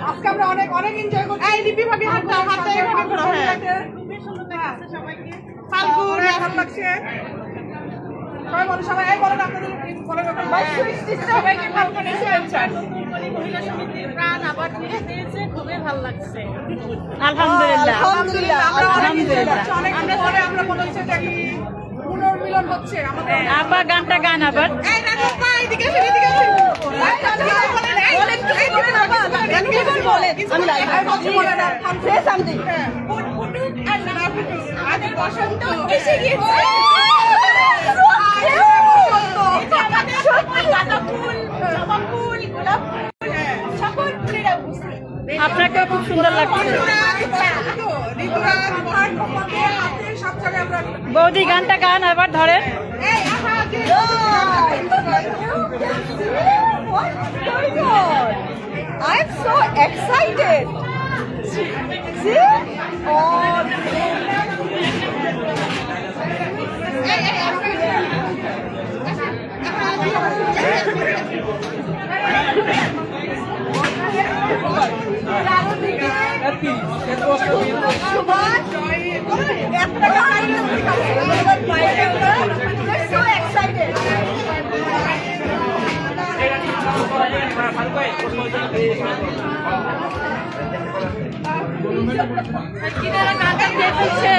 আজকে আমরা অনেক অনেক এনজয় করছি। এই লিপি ভাবি হাতটা এভাবে করো। হ্যাঁ, খুবই সুন্দর লাগছে সবাইকে। ফাল্গুন ভালো লাগছে। সবাই বলো, সবাই এই বলেন আপনাদের বলেন সবাইকে ফাল্গুনের শুভেচ্ছা। মহিলা সমিতির প্রাণ আবার ফিরে পেয়েছে, খুবই ভালো লাগছে। আলহামদুলিল্লাহ আলহামদুলিল্লাহ আমরা অনেক পরে আমরা মনে হচ্ছে যে কি পুনর্মিলন হচ্ছে আমাদের। আবার গানটা গান আবার এই রানু ভাই এদিকে আসেন, এদিকে আসেন। আমি লাইভ সে সামথিং আজ বসন্ত এসে গিয়েছে। আপনাকে খুব সুন্দর লাগছে বৌদি গানটা গান আবার ধরেন I'm so excited. See? Oh, They're so excited. কিনারা গানটা কে করছে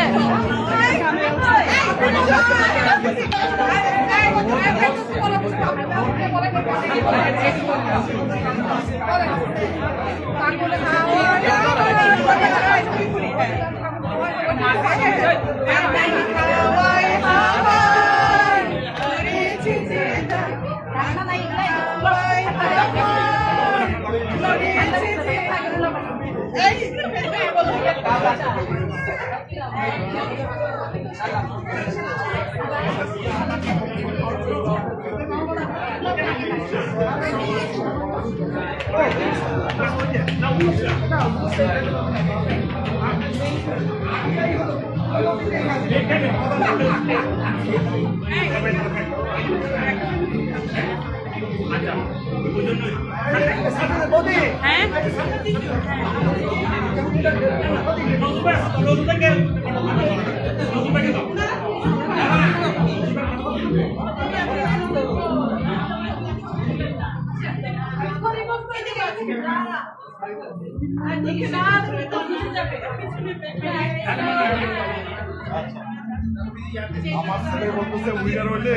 আমার ছেলে বলতেছে উইনার হলে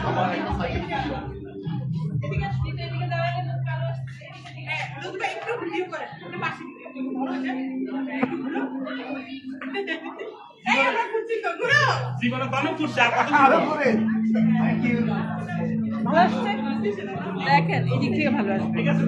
আমার জীবনে তো অনেক করছে দেখেন এই দিক থেকে ভালো আসবে ঠিক আছে